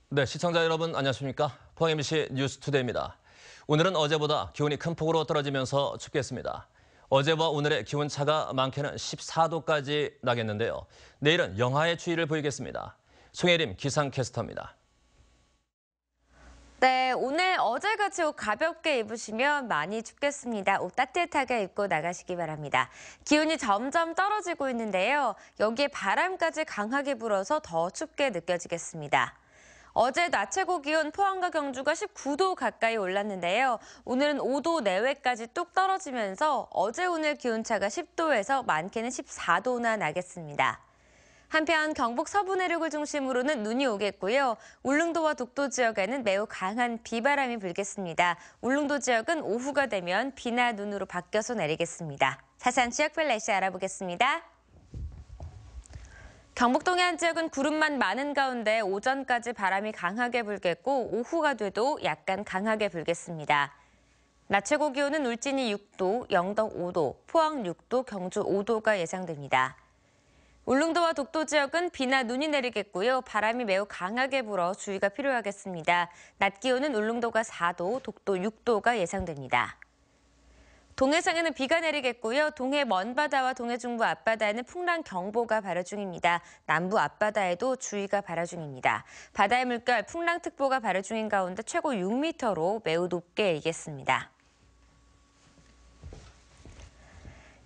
네, 시청자 여러분 안녕하십니까? 포항 MBC 뉴스투데이입니다. 오늘은 어제보다 기온이 큰 폭으로 떨어지면서 춥겠습니다. 어제와 오늘의 기온차가 많게는 14도까지 나겠는데요. 내일은 영하의 추위를 보이겠습니다. 송혜림 기상캐스터입니다. 네, 오늘 어제같이 옷 가볍게 입으시면 많이 춥겠습니다. 옷 따뜻하게 입고 나가시기 바랍니다. 기온이 점점 떨어지고 있는데요. 여기에 바람까지 강하게 불어서 더 춥게 느껴지겠습니다. 어제 낮 최고 기온 포항과 경주가 19도 가까이 올랐는데요. 오늘은 5도 내외까지 뚝 떨어지면서 어제 오늘 기온차가 10도에서 많게는 14도나 나겠습니다. 한편 경북 서부 내륙을 중심으로는 눈이 오겠고요. 울릉도와 독도 지역에는 매우 강한 비바람이 불겠습니다. 울릉도 지역은 오후가 되면 비나 눈으로 바뀌어서 내리겠습니다. 자세한 지역별 날씨 알아보겠습니다. 경북 동해안 지역은 구름만 많은 가운데 오전까지 바람이 강하게 불겠고 오후가 돼도 약간 강하게 불겠습니다. 낮 최고 기온은 울진이 6도, 영덕 5도, 포항 6도, 경주 5도가 예상됩니다. 울릉도와 독도 지역은 비나 눈이 내리겠고요. 바람이 매우 강하게 불어 주의가 필요하겠습니다. 낮 기온은 울릉도가 4도, 독도 6도가 예상됩니다. 동해상에는 비가 내리겠고요. 동해 먼바다와 동해 중부 앞바다에는 풍랑경보가 발효 중입니다. 남부 앞바다에도 주의가 발효 중입니다. 바다의 물결 풍랑특보가 발효 중인 가운데 최고 6m로 매우 높게 일겠습니다.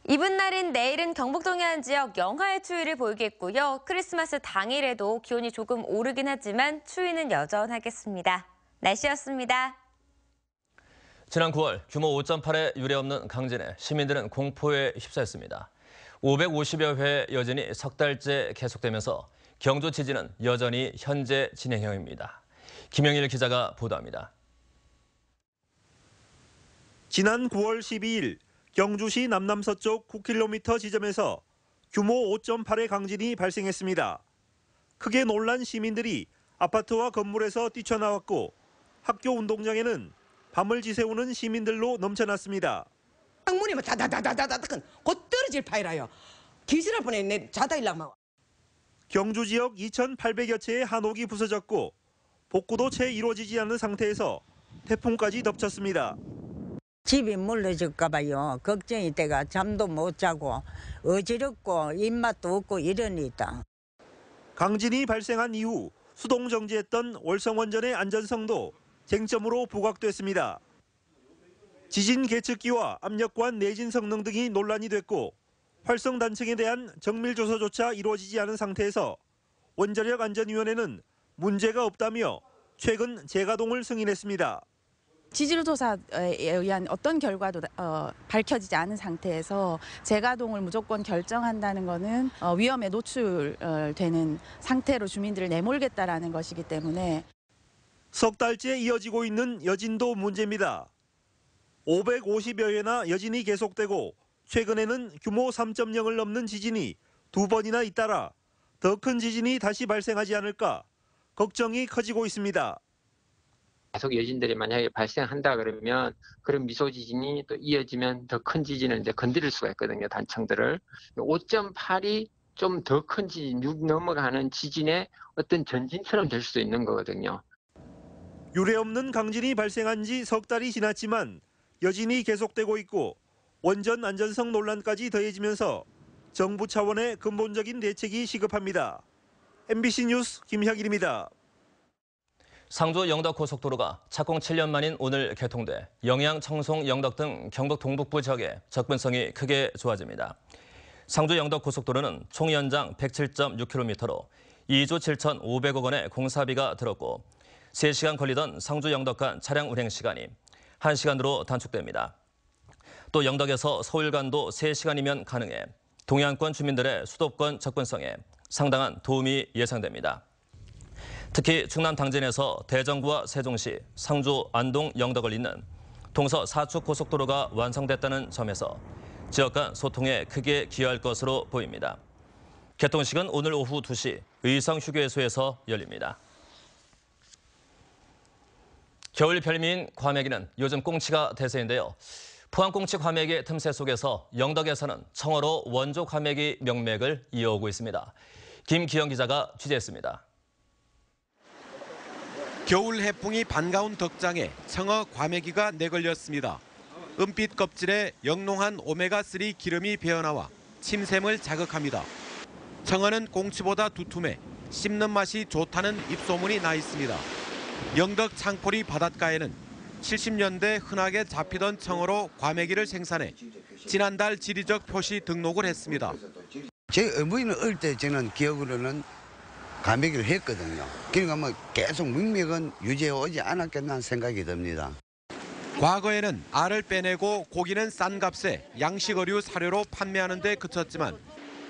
이번 날인 내일은 경북 동해안 지역 영하의 추위를 보이겠고요. 크리스마스 당일에도 기온이 조금 오르긴 하지만 추위는 여전하겠습니다. 날씨였습니다. 지난 9월 규모 5.8의 유례없는 강진에 시민들은 공포에 휩싸였습니다. 550여 회의 여진이 석 달째 계속되면서 경주 지진은 여전히 현재 진행형입니다. 김영일 기자가 보도합니다. 지난 9월 12일 경주시 남남서쪽 9km 지점에서 규모 5.8의 강진이 발생했습니다. 크게 놀란 시민들이 아파트와 건물에서 뛰쳐나왔고 학교 운동장에는 밤을 지새우는 시민들로 넘쳐났습니다. 창문이 막 다다다다다다다큰 곧 떨어질 파이라요. 기절할 뻔했네. 자다 일라면. 경주 지역 2,800여 채의 한옥이 부서졌고 복구도 채 이루어지지 않은 상태에서 태풍까지 덮쳤습니다. 집이 물러질까 봐요. 걱정이 돼가 잠도 못 자고 어지럽고 입맛도 없고 이러니다. 강진이 발생한 이후 수동 정지했던 월성원전의 안전성도 쟁점으로 부각됐습니다. 지진 계측기와 압력관 내진 성능 등이 논란이 됐고 활성 단층에 대한 정밀 조사조차 이루어지지 않은 상태에서 원자력 안전위원회는 문제가 없다며 최근 재가동을 승인했습니다. 지질조사에 의한 어떤 결과도 밝혀지지 않은 상태에서 재가동을 무조건 결정한다는 것은 위험에 노출되는 상태로 주민들을 내몰겠다라는 것이기 때문에 석 달째 이어지고 있는 여진도 문제입니다. 550여 회나 여진이 계속되고 최근에는 규모 3.0을 넘는 지진이 2번이나 잇따라 더 큰 지진이 다시 발생하지 않을까 걱정이 커지고 있습니다. 계속 여진들이 만약에 발생한다 그러면 그런 미소 지진이 또 이어지면 더 큰 지진을 이제 건드릴 수가 있거든요. 단층들을. 5.8이 좀 더 큰 지진, 6 넘어가는 지진의 어떤 전진처럼 될 수도 있는 거거든요. 유례없는 강진이 발생한 지 석 달이 지났지만 여진이 계속되고 있고 원전 안전성 논란까지 더해지면서 정부 차원의 근본적인 대책이 시급합니다. MBC 뉴스 김혁일입니다. 상주 영덕 고속도로가 착공 7년 만인 오늘 개통돼 영양, 청송, 영덕 등 경북 동북부 지역의 접근성이 크게 좋아집니다. 상주 영덕 고속도로는 총 연장 107.6km로 2조 7,500억 원의 공사비가 들었고 3시간 걸리던 상주 영덕 간 차량 운행 시간이 1시간으로 단축됩니다. 또 영덕에서 서울 간도 3시간이면 가능해 동해안권 주민들의 수도권 접근성에 상당한 도움이 예상됩니다. 특히 충남 당진에서 대전구와 세종시, 상주, 안동, 영덕을 잇는 동서 4축 고속도로가 완성됐다는 점에서 지역 간 소통에 크게 기여할 것으로 보입니다. 개통식은 오늘 오후 2시 의성휴게소에서 열립니다. 겨울 별미인 과메기는 요즘 꽁치가 대세인데요. 포항 꽁치 과메기의 틈새 속에서 영덕에서는 청어로 원조 과메기 명맥을 이어오고 있습니다. 김기영 기자가 취재했습니다. 겨울 해풍이 반가운 덕장에 청어 과메기가 내걸렸습니다. 은빛 껍질에 영롱한 오메가3 기름이 배어나와 침샘을 자극합니다. 청어는 꽁치보다 두툼해 씹는 맛이 좋다는 입소문이 나 있습니다. 영덕 창포리 바닷가에는 70년대 흔하게 잡히던 청어로 과메기를 생산해 지난달 지리적 표시 등록을 했습니다. 제 어머니는 어릴 때 저는 기억으로는 과메기를 했거든요. 그러니까 뭐 계속 문명은 유지해 오지 않았겠나 하는 생각이 듭니다. 과거에는 알을 빼내고 고기는 싼 값에 양식어류 사료로 판매하는 데 그쳤지만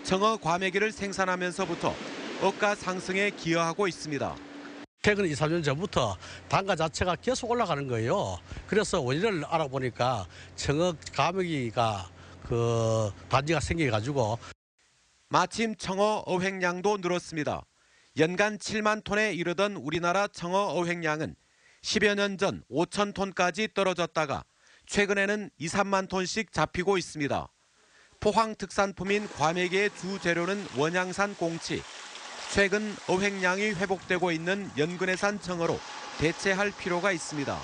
청어 과메기를 생산하면서부터 어가 상승에 기여하고 있습니다. 최근 2, 3년 전부터 단가 자체가 계속 올라가는 거예요. 그래서 원인을 알아보니까 청어 과메기가 단지가 생겨가지고 마침 청어 어획량도 늘었습니다. 연간 7만 톤에 이르던 우리나라 청어 어획량은 10여 년 전 5천 톤까지 떨어졌다가 최근에는 2, 3만 톤씩 잡히고 있습니다. 포항 특산품인 과메기의 주 재료는 원양산 꽁치. 최근 어획량이 회복되고 있는 연근해산 청어로 대체할 필요가 있습니다.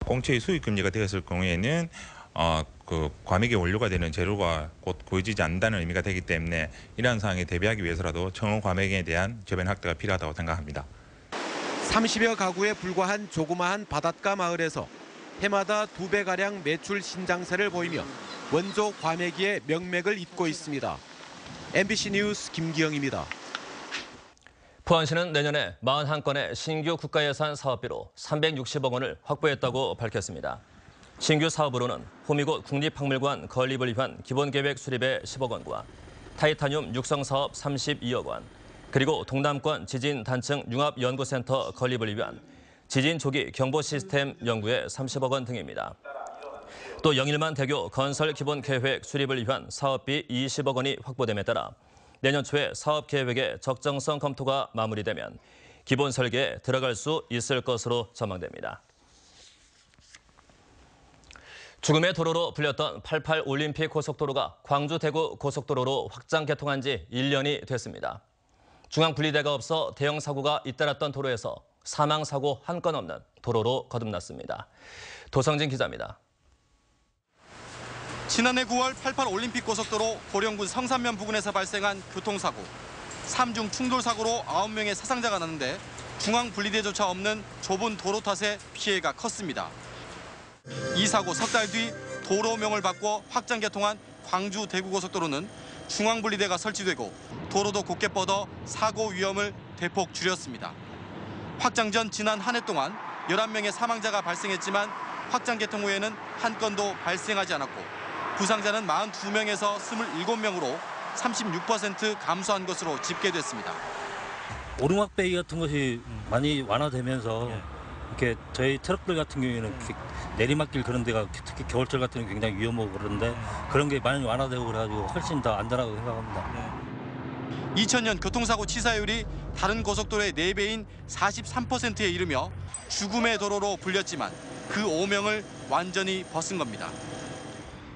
꽁치의 수입 금지가 되었을 경우에는 과메기 원료가 되는 재료가 곧 구해지지 않는다는 의미가 되기 때문에 이러한 상황에 대비하기 위해서라도 청어 과메기에 대한 저변 확대가 필요하다고 생각합니다. 30여 가구에 불과한 조그마한 바닷가 마을에서 해마다 2배가량 매출 신장세를 보이며 원조 과메기의 명맥을 잇고 있습니다. MBC 뉴스 김기영입니다. 포항시는 내년에 41건의 신규 국가예산 사업비로 360억 원을 확보했다고 밝혔습니다. 신규 사업으로는 호미곶 국립박물관 건립을 위한 기본계획 수립에 10억 원과 타이타늄 육성 사업 32억 원, 그리고 동남권 지진 단층 융합연구센터 건립을 위한 지진 조기 경보 시스템 연구에 30억 원 등입니다. 또 영일만 대교 건설 기본 계획 수립을 위한 사업비 20억 원이 확보됨에 따라 내년 초에 사업 계획의 적정성 검토가 마무리되면 기본 설계에 들어갈 수 있을 것으로 전망됩니다. 죽음의 도로로 불렸던 88 올림픽 고속도로가 광주 대구 고속도로로 확장 개통한 지 1년이 됐습니다. 중앙 분리대가 없어 대형 사고가 잇따랐던 도로에서 사망 사고 한 건 없는 도로로 거듭났습니다. 도성진 기자입니다. 지난해 9월 88 올림픽 고속도로 고령군 성산면 부근에서 발생한 교통사고. 3중 충돌 사고로 9명의 사상자가 났는데 중앙 분리대조차 없는 좁은 도로 탓에 피해가 컸습니다. 이 사고 석 달 뒤 도로명을 바꿔 확장 개통한 광주 대구 고속도로는 중앙 분리대가 설치되고 도로도 곧게 뻗어 사고 위험을 대폭 줄였습니다. 확장 전 지난 한 해 동안 11명의 사망자가 발생했지만 확장 개통 후에는 한 건도 발생하지 않았고 부상자는 42명에서 27명으로 36% 감소한 것으로 집계됐습니다. 오르막배기 같은 것이 많이 완화되면서 이렇게 저희 트럭들 같은 경우에는 내리막길 그런 데가 특히 겨울철 같은 경우 굉장히 위험하고 그런데 그런 게 많이 완화되고 그래가지고 훨씬 더 안전하다고 생각합니다. 2000년 교통사고 치사율이 다른 고속도로의 4배인 43%에 이르며 죽음의 도로로 불렸지만 그 오명을 완전히 벗은 겁니다.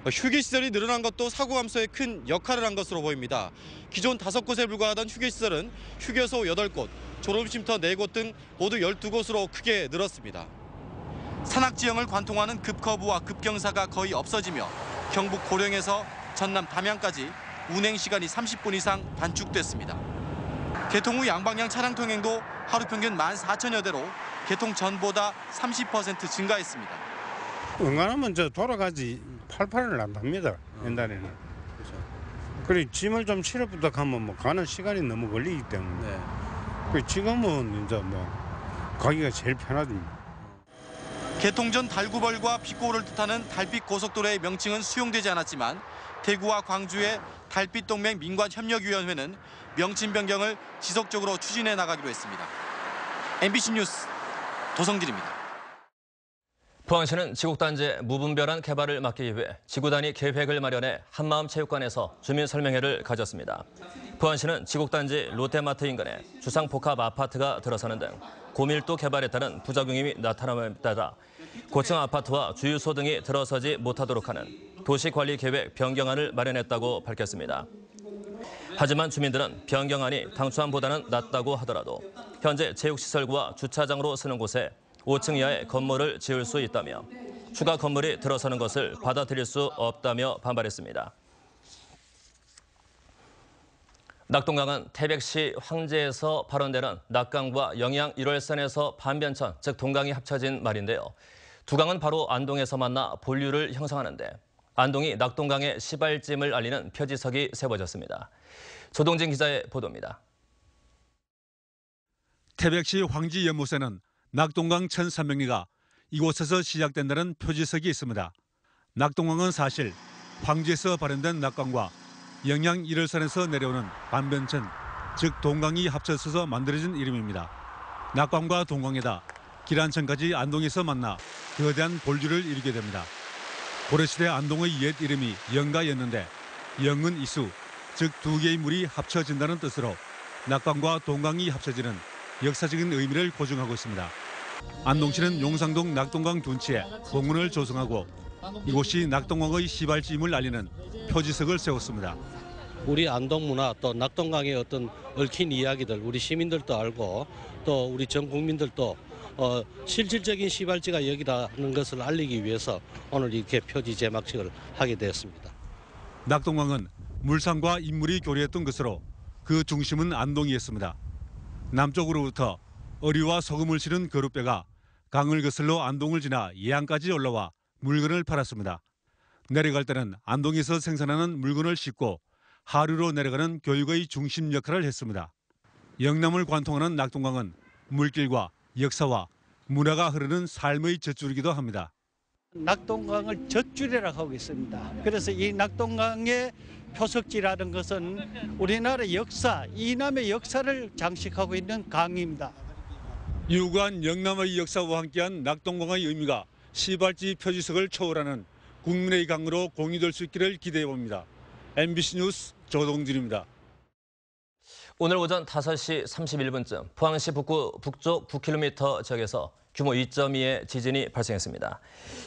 휴게시설이 늘어난 것도 사고 감소에 큰 역할을 한 것으로 보입니다. 기존 5곳에 불과하던 휴게시설은 휴게소 8곳, 졸업쉼터 4곳 등 모두 12곳으로 크게 늘었습니다. 산악지형을 관통하는 급커브와 급경사가 거의 없어지며 경북 고령에서 전남 담양까지 운행 시간이 30분 이상 단축됐습니다. 개통 후 양방향 차량 통행도 하루 평균 14,000여 대로 개통 전보다 30% 증가했습니다. 웬간하면 돌아가지 88을 안 답니다. 옛날에는. 그래 짐을 좀 실어부터 가면 가는 시간이 너무 걸리기 때문에. 지금은 이제 가기가 제일 편하죠. 개통 전 달구벌과 빛고를 뜻하는 달빛 고속도로의 명칭은 수용되지 않았지만 대구와 광주의 달빛동맹 민관협력위원회는 명칭 변경을 지속적으로 추진해 나가기로 했습니다. MBC 뉴스 도성진입니다. 포항시는 지곡단지의 무분별한 개발을 막기 위해 지구 단위 계획을 마련해 한마음체육관에서 주민 설명회를 가졌습니다. 포항시는 지곡단지 롯데마트 인근에 주상복합 아파트가 들어서는 등 고밀도 개발에 따른 부작용이 나타남에 따라 고층 아파트와 주유소 등이 들어서지 못하도록 하는 도시관리계획 변경안을 마련했다고 밝혔습니다. 하지만 주민들은 변경안이 당초안보다는 낫다고 하더라도 현재 체육시설과 주차장으로 쓰는 곳에 5층 이하의 건물을 지을 수 있다며 추가 건물이 들어서는 것을 받아들일 수 없다며 반발했습니다. 낙동강은 태백시 황제에서 발원되는 낙강과 영양 1월선에서 반변천, 즉 동강이 합쳐진 말인데요. 두 강은 바로 안동에서 만나 본류를 형성하는데 안동이 낙동강의 시발짐을 알리는 표지석이 세워졌습니다. 조동진 기자의 보도입니다. 태백시 황지연못에는 낙동강 1300리가 이곳에서 시작된다는 표지석이 있습니다. 낙동강은 사실 황지에서 발현된 낙강과 영양 1월선에서 내려오는 반변천, 즉 동강이 합쳐져서 만들어진 이름입니다. 낙강과 동강에다 기란천까지 안동에서 만나 거대한 본류를 이루게 됩니다. 고려시대 안동의 옛 이름이 영가였는데 영은 이수, 즉 두 개의 물이 합쳐진다는 뜻으로 낙강과 동강이 합쳐지는 역사적인 의미를 고증하고 있습니다. 안동시는 용상동 낙동강 둔치에 공원을 조성하고 이곳이 낙동강의 시발점을 알리는 표지석을 세웠습니다. 우리 안동 문화 또 낙동강의 어떤 얽힌 이야기들 우리 시민들도 알고 또 우리 전 국민들도 실질적인 시발지가 여기라는 것을 알리기 위해서 오늘 이렇게 표지 제막식을 하게 되었습니다. 낙동강은 물산과 인물이 교류했던 것으로 그 중심은 안동이었습니다. 남쪽으로부터 어류와 소금을 실은 거룻배가 강을 거슬러 안동을 지나 예안까지 올라와 물건을 팔았습니다. 내려갈 때는 안동에서 생산하는 물건을 싣고 하류로 내려가는 교육의 중심 역할을 했습니다. 영남을 관통하는 낙동강은 물길과 역사와 문화가 흐르는 삶의 젖줄이기도 합니다. 낙동강을 젖줄이라고 하고 있습니다. 그래서 이 낙동강의 표석지라는 것은 우리나라의 역사, 이남의 역사를 장식하고 있는 강입니다. 유구한 영남의 역사와 함께한 낙동강의 의미가 시발지 표지석을 초월하는 국민의 강으로 공유될 수 있기를 기대해 봅니다. MBC 뉴스 조동진입니다. 오늘 오전 5시 31분쯤 포항시 북구 북쪽 9km 지역에서 규모 2.2의 지진이 발생했습니다.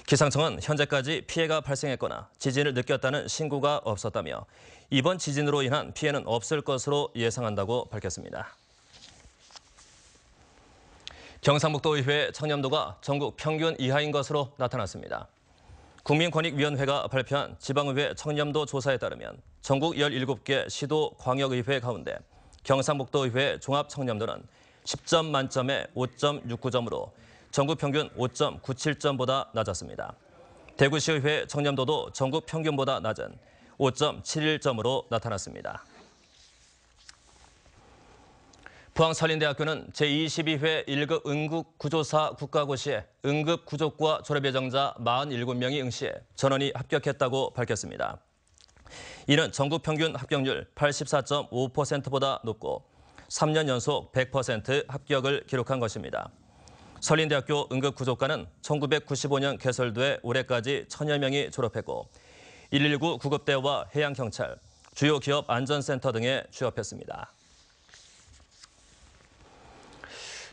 기상청은 현재까지 피해가 발생했거나 지진을 느꼈다는 신고가 없었다며 이번 지진으로 인한 피해는 없을 것으로 예상한다고 밝혔습니다. 경상북도의회 청렴도가 전국 평균 이하인 것으로 나타났습니다. 국민권익위원회가 발표한 지방의회 청렴도 조사에 따르면 전국 17개 시도 광역의회 가운데 경상북도의회 종합청렴도는 10점 만점에 5.69점으로 전국 평균 5.97점보다 낮았습니다. 대구시의회 청렴도도 전국 평균보다 낮은 5.71점으로 나타났습니다. 포항산림대학교는 제22회 1급 응급구조사 국가고시에 응급구조과 졸업예정자 47명이 응시해 전원이 합격했다고 밝혔습니다. 이는 전국 평균 합격률 84.5%보다 높고 3년 연속 100% 합격을 기록한 것입니다. 산림대학교 응급구조과는 1995년 개설돼 올해까지 1000여 명이 졸업했고 119 구급대와 해양경찰, 주요 기업 안전센터 등에 취업했습니다.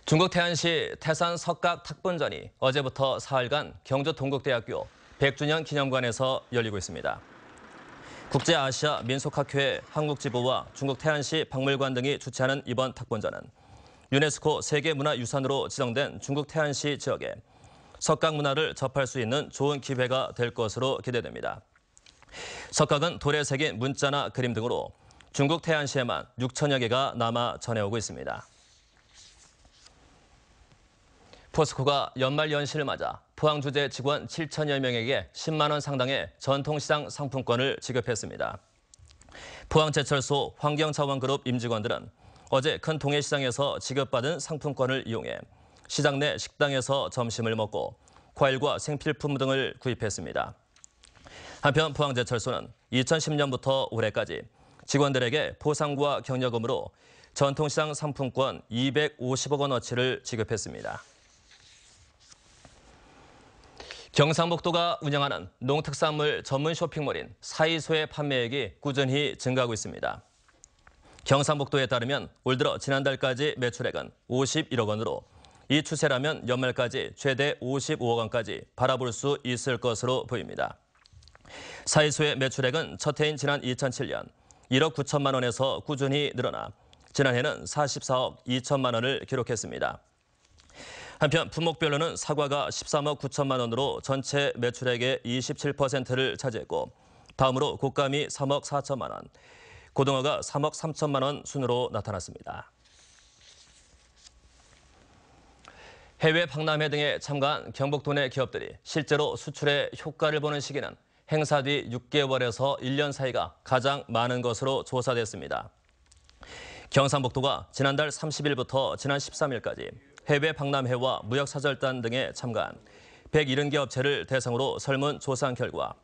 중국 태안시 태산 석각 탁본전이 어제부터 사흘간 경주 동국대학교 100주년 기념관에서 열리고 있습니다. 국제아시아 민속학회 한국지부와 중국 태안시 박물관 등이 주최하는 이번 탁본전은 유네스코 세계문화유산으로 지정된 중국 태안시 지역에 석각 문화를 접할 수 있는 좋은 기회가 될 것으로 기대됩니다. 석각은 돌에 새긴 문자나 그림 등으로 중국 태안시에만 6천여 개가 남아 전해오고 있습니다. 포스코가 연말 연시를 맞아 포항주재 직원 7천여 명에게 10만 원 상당의 전통시장 상품권을 지급했습니다. 포항제철소 환경차원그룹 임직원들은 어제 큰 동해시장에서 지급받은 상품권을 이용해 시장 내 식당에서 점심을 먹고 과일과 생필품 등을 구입했습니다. 한편 포항제철소는 2010년부터 올해까지 직원들에게 보상과 격려금으로 전통시장 상품권 250억 원어치를 지급했습니다. 경상북도가 운영하는 농특산물 전문 쇼핑몰인 사이소의 판매액이 꾸준히 증가하고 있습니다. 경상북도에 따르면 올 들어 지난달까지 매출액은 51억 원으로 이 추세라면 연말까지 최대 55억 원까지 바라볼 수 있을 것으로 보입니다. 사이소의 매출액은 첫 해인 지난 2007년 1억 9천만 원에서 꾸준히 늘어나 지난해는 44억 2천만 원을 기록했습니다. 한편 품목별로는 사과가 13억 9천만 원으로 전체 매출액의 27%를 차지했고 다음으로 곶감이 3억 4천만 원, 고등어가 3억 3천만 원 순으로 나타났습니다. 해외 박람회 등에 참가한 경북도 내 기업들이 실제로 수출에 효과를 보는 시기는 행사 뒤 6개월에서 1년 사이가 가장 많은 것으로 조사됐습니다. 경상북도가 지난달 30일부터 지난 13일까지 해외 박람회와 무역사절단 등에 참가한 170개 업체를 대상으로 설문조사한 결과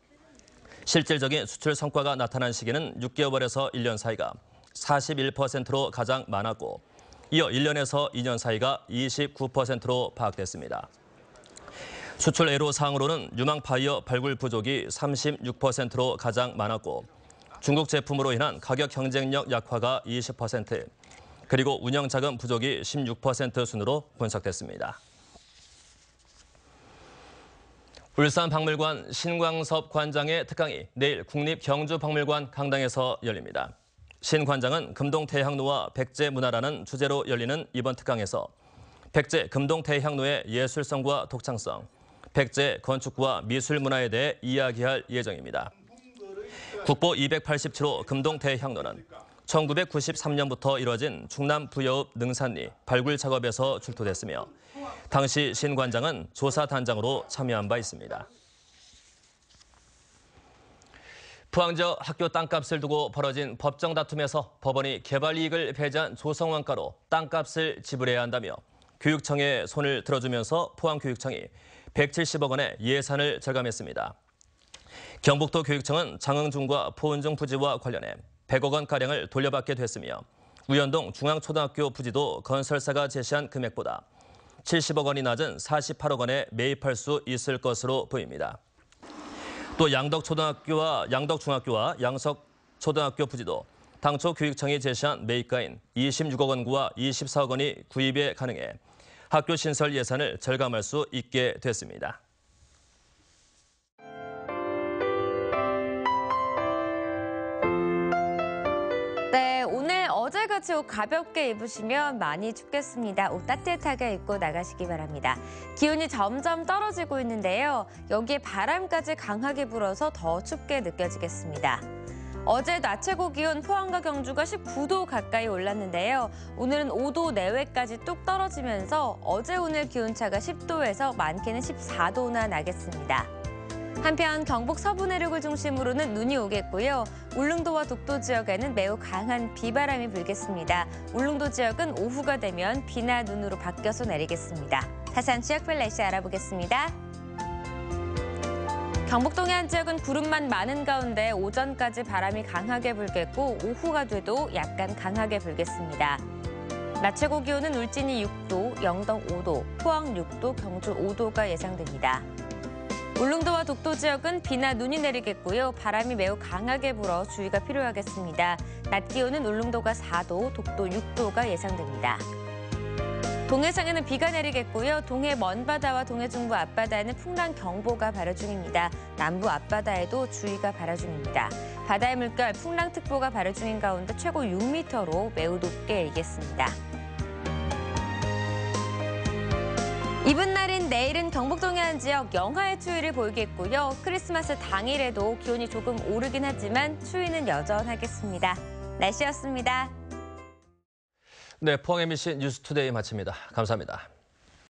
실질적인 수출 성과가 나타난 시기는 6개월에서 1년 사이가 41%로 가장 많았고 이어 1년에서 2년 사이가 29%로 파악됐습니다. 수출 애로사항으로는 유망 바이어 발굴 부족이 36%로 가장 많았고 중국 제품으로 인한 가격 경쟁력 약화가 20%, 그리고 운영자금 부족이 16% 순으로 분석됐습니다. 울산박물관 신광섭 관장의 특강이 내일 국립경주박물관 강당에서 열립니다. 신 관장은 금동대향로와 백제문화라는 주제로 열리는 이번 특강에서 백제 금동대향로의 예술성과 독창성, 백제 건축과 미술문화에 대해 이야기할 예정입니다. 국보 287호 금동대향로는 1993년부터 이뤄진 충남 부여읍 능산리 발굴 작업에서 출토됐으며 당시 신 관장은 조사단장으로 참여한 바 있습니다. 포항저 학교 땅값을 두고 벌어진 법정 다툼에서 법원이 개발 이익을 배제한 조성원가로 땅값을 지불해야 한다며 교육청에 손을 들어주면서 포항교육청이 170억 원의 예산을 절감했습니다. 경북도 교육청은 장흥중과 포은중 부지와 관련해 100억 원가량을 돌려받게 됐으며 우연동 중앙초등학교 부지도 건설사가 제시한 금액보다 70억 원이 낮은 48억 원에 매입할 수 있을 것으로 보입니다. 또 양덕초등학교와 양덕중학교와 양석초등학교 부지도 당초 교육청이 제시한 매입가인 26억 원과 24억 원이 구입에 가능해 학교 신설 예산을 절감할 수 있게 됐습니다. 네, 오늘 어제같이 옷 가볍게 입으시면 많이 춥겠습니다. 옷 따뜻하게 입고 나가시기 바랍니다. 기온이 점점 떨어지고 있는데요. 여기에 바람까지 강하게 불어서 더 춥게 느껴지겠습니다. 어제 낮 최고 기온 포항과 경주가 19도 가까이 올랐는데요. 오늘은 5도 내외까지 뚝 떨어지면서 어제 오늘 기온차가 10도에서 많게는 14도나 나겠습니다. 한편 경북 서부 내륙을 중심으로는 눈이 오겠고요. 울릉도와 독도 지역에는 매우 강한 비바람이 불겠습니다. 울릉도 지역은 오후가 되면 비나 눈으로 바뀌어서 내리겠습니다. 자세한 지역별 날씨 알아보겠습니다. 경북 동해안 지역은 구름만 많은 가운데 오전까지 바람이 강하게 불겠고 오후가 돼도 약간 강하게 불겠습니다. 낮 최고 기온은 울진이 6도, 영덕 5도, 포항 6도, 경주 5도가 예상됩니다. 울릉도와 독도 지역은 비나 눈이 내리겠고요. 바람이 매우 강하게 불어 주의가 필요하겠습니다. 낮 기온은 울릉도가 4도, 독도 6도가 예상됩니다. 동해상에는 비가 내리겠고요. 동해 먼바다와 동해 중부 앞바다에는 풍랑경보가 발효 중입니다. 남부 앞바다에도 주의가 발효 중입니다. 바다의 물결 풍랑특보가 발효 중인 가운데 최고 6m로 매우 높게 일겠습니다. 이번 날인 내일은 경북 동해안 지역 영하의 추위를 보이겠고요. 크리스마스 당일에도 기온이 조금 오르긴 하지만 추위는 여전하겠습니다. 날씨였습니다. 네, 포항 MBC 뉴스투데이 마칩니다. 감사합니다.